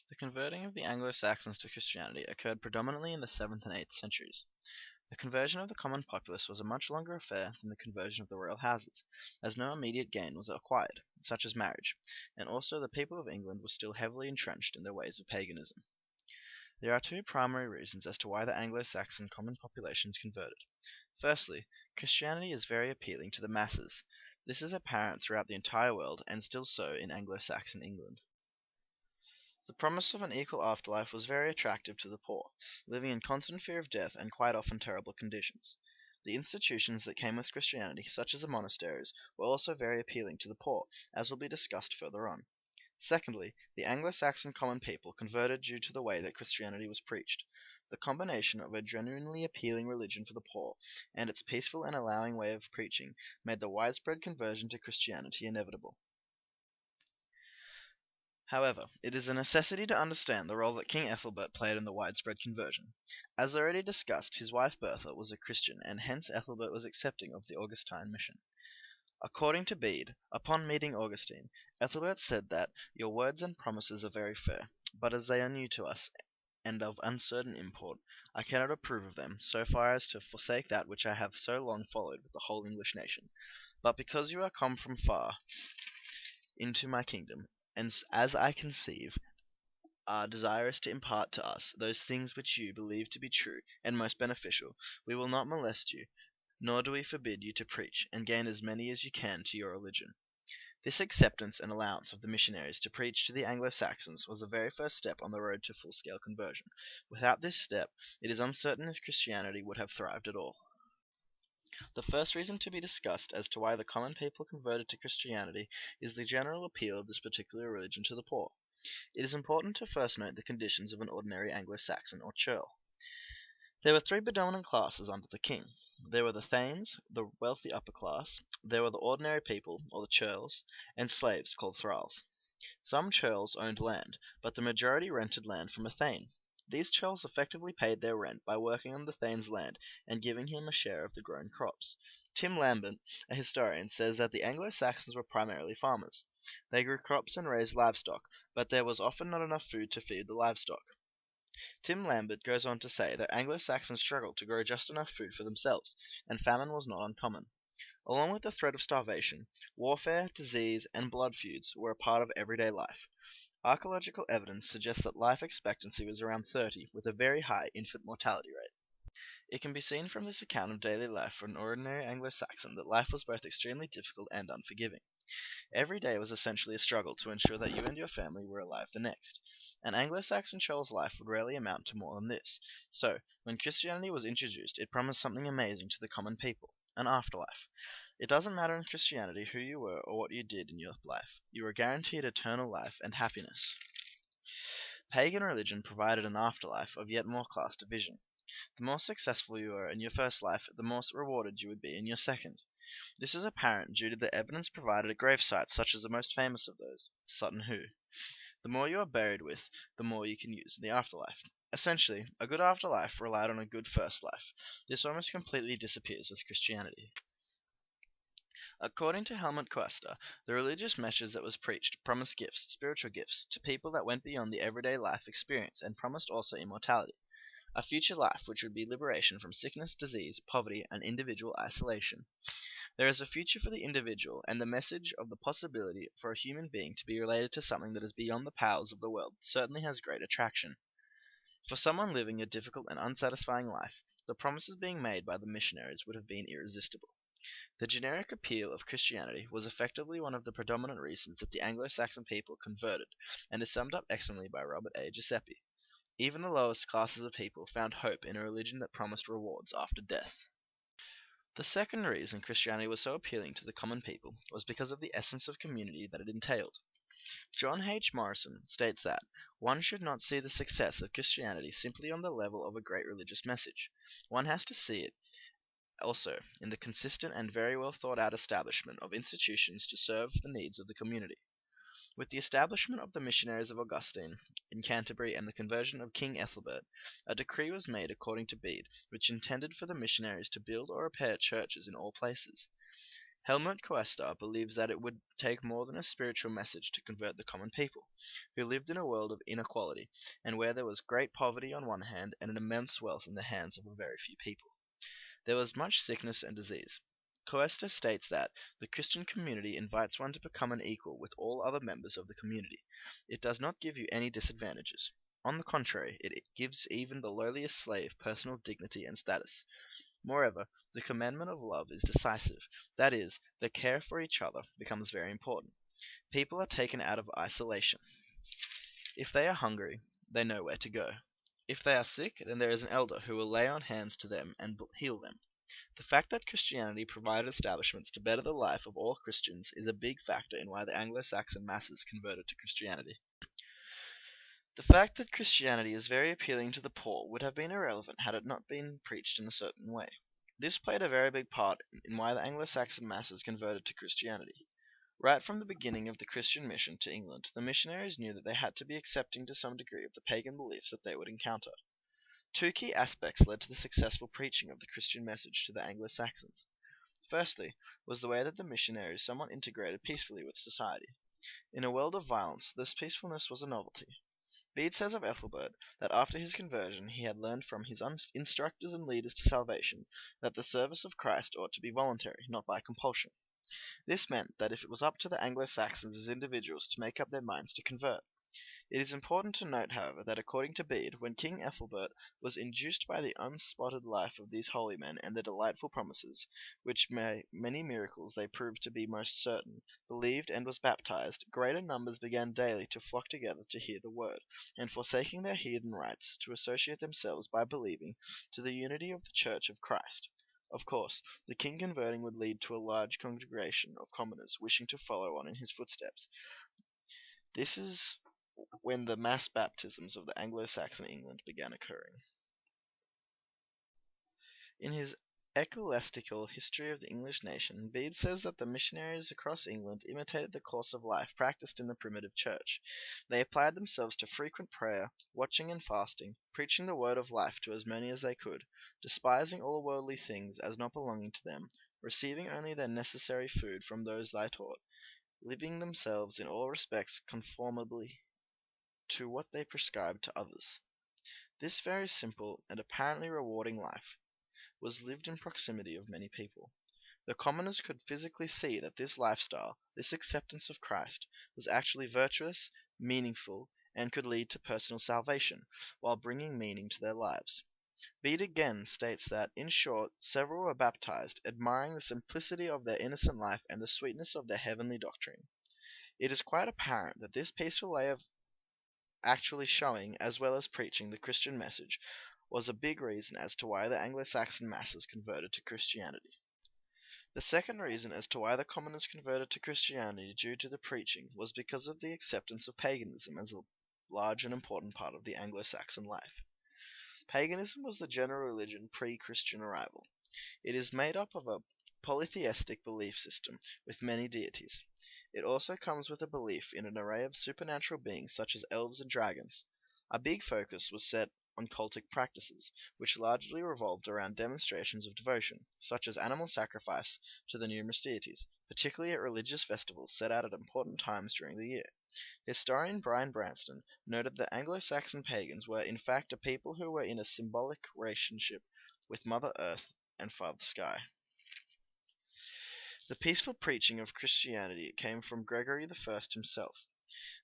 The converting of the Anglo-Saxons to Christianity occurred predominantly in the 7th and 8th centuries. The conversion of the common populace was a much longer affair than the conversion of the royal houses, as no immediate gain was acquired, such as marriage, and also the people of England were still heavily entrenched in their ways of paganism. There are two primary reasons as to why the Anglo-Saxon common populations converted. Firstly, Christianity is very appealing to the masses. This is apparent throughout the entire world, and still so in Anglo-Saxon England. The promise of an equal afterlife was very attractive to the poor, living in constant fear of death and quite often terrible conditions. The institutions that came with Christianity, such as the monasteries, were also very appealing to the poor, as will be discussed further on. Secondly, the Anglo-Saxon common people converted due to the way that Christianity was preached. The combination of a genuinely appealing religion for the poor and its peaceful and allowing way of preaching made the widespread conversion to Christianity inevitable. However, it is a necessity to understand the role that King Ethelbert played in the widespread conversion. As already discussed, his wife Bertha was a Christian, and hence Ethelbert was accepting of the Augustine mission. According to Bede, upon meeting Augustine, Ethelbert said that "your words and promises are very fair, but as they are new to us, and of uncertain import, I cannot approve of them, so far as to forsake that which I have so long followed with the whole English nation. But because you are come from far into my kingdom, and as I conceive, are desirous to impart to us those things which you believe to be true and most beneficial, we will not molest you, nor do we forbid you to preach, and gain as many as you can to your religion." This acceptance and allowance of the missionaries to preach to the Anglo-Saxons was the very first step on the road to full-scale conversion. Without this step, it is uncertain if Christianity would have thrived at all. The first reason to be discussed as to why the common people converted to Christianity is the general appeal of this particular religion to the poor. It is important to first note the conditions of an ordinary Anglo-Saxon or churl. There were three predominant classes under the king. There were the thanes, the wealthy upper class; there were the ordinary people, or the churls, and slaves, called thralls. Some churls owned land, but the majority rented land from a thane. These churls effectively paid their rent by working on the thane's land and giving him a share of the grown crops. Tim Lambert, a historian, says that the Anglo-Saxons were primarily farmers. They grew crops and raised livestock, but there was often not enough food to feed the livestock. Tim Lambert goes on to say that Anglo-Saxons struggled to grow just enough food for themselves, and famine was not uncommon. Along with the threat of starvation, warfare, disease, and blood feuds were a part of everyday life. Archaeological evidence suggests that life expectancy was around 30, with a very high infant mortality rate. It can be seen from this account of daily life for an ordinary Anglo-Saxon that life was both extremely difficult and unforgiving. Every day was essentially a struggle to ensure that you and your family were alive the next. An Anglo-Saxon churl's life would rarely amount to more than this. So, when Christianity was introduced, it promised something amazing to the common people, an afterlife. It doesn't matter in Christianity who you were or what you did in your life. You were guaranteed eternal life and happiness. Pagan religion provided an afterlife of yet more class division. The more successful you were in your first life, the more rewarded you would be in your second. This is apparent due to the evidence provided at grave sites such as the most famous of those, Sutton Hoo. The more you are buried with, the more you can use in the afterlife. Essentially, a good afterlife relied on a good first life. This almost completely disappears with Christianity. According to Helmut Quester, the religious message that was preached promised gifts, spiritual gifts, to people that went beyond the everyday life experience and promised also immortality. A future life which would be liberation from sickness, disease, poverty, and individual isolation. There is a future for the individual, and the message of the possibility for a human being to be related to something that is beyond the powers of the world certainly has great attraction. For someone living a difficult and unsatisfying life, the promises being made by the missionaries would have been irresistible. The generic appeal of Christianity was effectively one of the predominant reasons that the Anglo-Saxon people converted, and is summed up excellently by Robert A. Giuseppe. Even the lowest classes of people found hope in a religion that promised rewards after death. The second reason Christianity was so appealing to the common people was because of the essence of community that it entailed. John H. Morrison states that one should not see the success of Christianity simply on the level of a great religious message. One has to see it also in the consistent and very well thought out establishment of institutions to serve the needs of the community. With the establishment of the missionaries of Augustine in Canterbury and the conversion of King Ethelbert, a decree was made according to Bede, which intended for the missionaries to build or repair churches in all places. Helmut Koester believes that it would take more than a spiritual message to convert the common people, who lived in a world of inequality, and where there was great poverty on one hand and an immense wealth in the hands of a very few people. There was much sickness and disease. Koester states that the Christian community invites one to become an equal with all other members of the community. It does not give you any disadvantages. On the contrary, it gives even the lowliest slave personal dignity and status. Moreover, the commandment of love is decisive. That is, the care for each other becomes very important. People are taken out of isolation. If they are hungry, they know where to go. If they are sick, then there is an elder who will lay on hands to them and heal them. The fact that Christianity provided establishments to better the life of all Christians is a big factor in why the Anglo-Saxon masses converted to Christianity. The fact that Christianity is very appealing to the poor would have been irrelevant had it not been preached in a certain way. This played a very big part in why the Anglo-Saxon masses converted to Christianity. Right from the beginning of the Christian mission to England, the missionaries knew that they had to be accepting to some degree of the pagan beliefs that they would encounter. Two key aspects led to the successful preaching of the Christian message to the Anglo-Saxons. Firstly, was the way that the missionaries somewhat integrated peacefully with society. In a world of violence, this peacefulness was a novelty. Bede says of Ethelbert that after his conversion he had learned from his instructors and leaders to salvation that the service of Christ ought to be voluntary, not by compulsion. This meant that if it was up to the Anglo-Saxons as individuals to make up their minds to convert. It is important to note, however, that according to Bede, when King Ethelbert was induced by the unspotted life of these holy men and their delightful promises, which many miracles they proved to be most certain, believed and was baptized, greater numbers began daily to flock together to hear the word, and forsaking their heathen rites, to associate themselves by believing to the unity of the Church of Christ. Of course, the king converting would lead to a large congregation of commoners wishing to follow on in his footsteps. This is when the mass baptisms of the Anglo-Saxon England began occurring. In his ecclesiastical history of the English nation, Bede says that the missionaries across England imitated the course of life practiced in the primitive church. They applied themselves to frequent prayer, watching and fasting, preaching the word of life to as many as they could, despising all worldly things as not belonging to them, receiving only their necessary food from those they taught, living themselves in all respects conformably to what they prescribed to others. This very simple and apparently rewarding life was lived in proximity of many people. The commoners could physically see that this lifestyle, this acceptance of Christ, was actually virtuous, meaningful, and could lead to personal salvation, while bringing meaning to their lives. Bede again states that, in short, several were baptized, admiring the simplicity of their innocent life and the sweetness of their heavenly doctrine. It is quite apparent that this peaceful way of actually showing, as well as preaching, the Christian message, was a big reason as to why the Anglo-Saxon masses converted to Christianity. The second reason as to why the commoners converted to Christianity due to the preaching was because of the acceptance of paganism as a large and important part of the Anglo-Saxon life. Paganism was the general religion pre-Christian arrival. It is made up of a polytheistic belief system with many deities. It also comes with a belief in an array of supernatural beings such as elves and dragons. A big focus was set on cultic practices, which largely revolved around demonstrations of devotion, such as animal sacrifice to the numerous deities, particularly at religious festivals set out at important times during the year. Historian Brian Branston noted that Anglo-Saxon pagans were in fact a people who were in a symbolic relationship with Mother Earth and Father Sky. The peaceful preaching of Christianity came from Gregory I himself.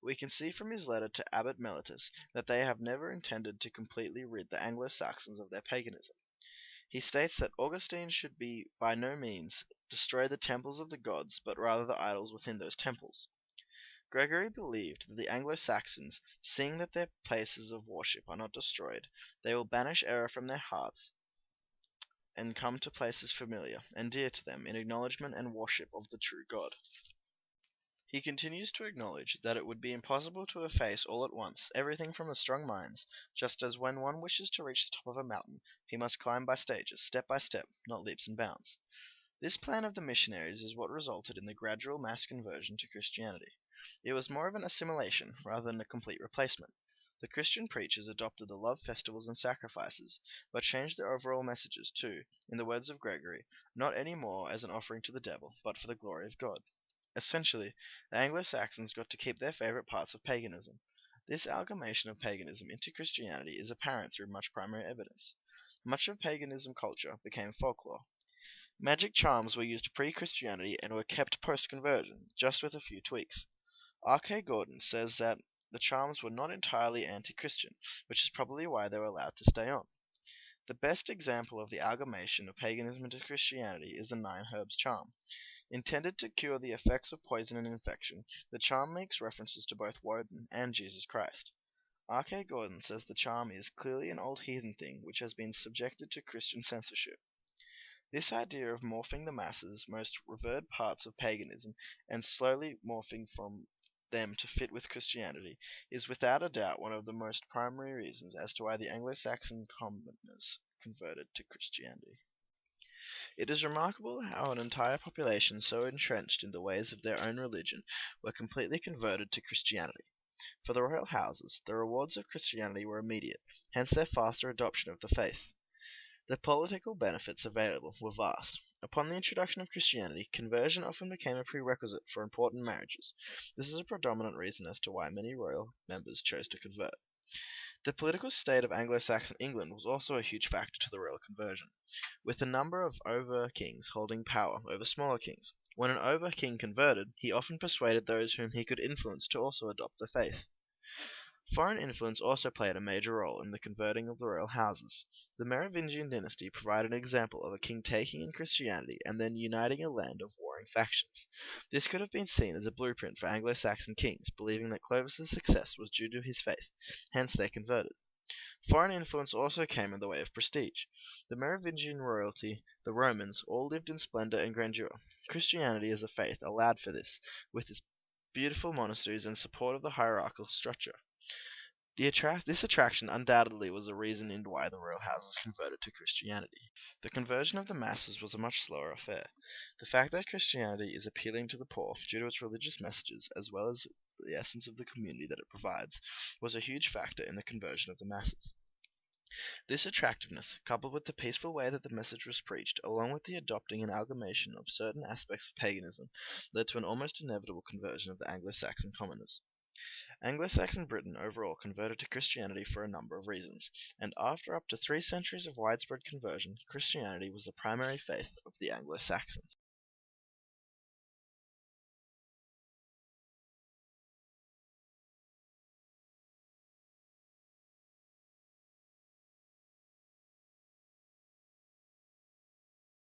We can see from his letter to Abbot Mellitus that they have never intended to completely rid the Anglo-Saxons of their paganism. He states that Augustine should by no means destroy the temples of the gods, but rather the idols within those temples. Gregory believed that the Anglo-Saxons, seeing that their places of worship are not destroyed, they will banish error from their hearts and come to places familiar and dear to them in acknowledgment and worship of the true God. He continues to acknowledge that it would be impossible to efface all at once everything from the strong minds, just as when one wishes to reach the top of a mountain, he must climb by stages, step by step, not leaps and bounds. This plan of the missionaries is what resulted in the gradual mass conversion to Christianity. It was more of an assimilation rather than a complete replacement. The Christian preachers adopted the love festivals and sacrifices, but changed their overall messages to, in the words of Gregory, not any more as an offering to the devil, but for the glory of God. Essentially, the Anglo-Saxons got to keep their favorite parts of paganism. This amalgamation of paganism into Christianity is apparent through much primary evidence. Much of paganism culture became folklore. Magic charms were used pre-Christianity and were kept post-conversion, just with a few tweaks. R.K. Gordon says that the charms were not entirely anti-Christian, which is probably why they were allowed to stay on. The best example of the amalgamation of paganism into Christianity is the Nine Herbs charm. Intended to cure the effects of poison and infection, the charm makes references to both Woden and Jesus Christ. R.K. Gordon says the charm is clearly an old heathen thing which has been subjected to Christian censorship. This idea of morphing the masses' most revered parts of paganism and slowly morphing from them to fit with Christianity is without a doubt one of the most primary reasons as to why the Anglo-Saxon commoners converted to Christianity. It is remarkable how an entire population so entrenched in the ways of their own religion were completely converted to Christianity. For the royal houses, the rewards of Christianity were immediate, hence their faster adoption of the faith. The political benefits available were vast. Upon the introduction of Christianity, conversion often became a prerequisite for important marriages. This is a predominant reason as to why many royal members chose to convert. The political state of Anglo-Saxon England was also a huge factor to the royal conversion, with a number of over-kings holding power over smaller kings. When an over-king converted, he often persuaded those whom he could influence to also adopt the faith. Foreign influence also played a major role in the converting of the royal houses. The Merovingian dynasty provided an example of a king taking in Christianity and then uniting a land of warring factions. This could have been seen as a blueprint for Anglo-Saxon kings, believing that Clovis' success was due to his faith, hence they converted. Foreign influence also came in the way of prestige. The Merovingian royalty, the Romans, all lived in splendor and grandeur. Christianity as a faith allowed for this, with its beautiful monasteries and support of the hierarchical structure. This attraction undoubtedly was a reason in why the royal houses converted to Christianity. The conversion of the masses was a much slower affair. The fact that Christianity is appealing to the poor due to its religious messages as well as the essence of the community that it provides was a huge factor in the conversion of the masses. This attractiveness, coupled with the peaceful way that the message was preached, along with the adopting and amalgamation of certain aspects of paganism, led to an almost inevitable conversion of the Anglo-Saxon commoners. Anglo-Saxon Britain overall converted to Christianity for a number of reasons, and after up to 3 centuries of widespread conversion, Christianity was the primary faith of the Anglo-Saxons.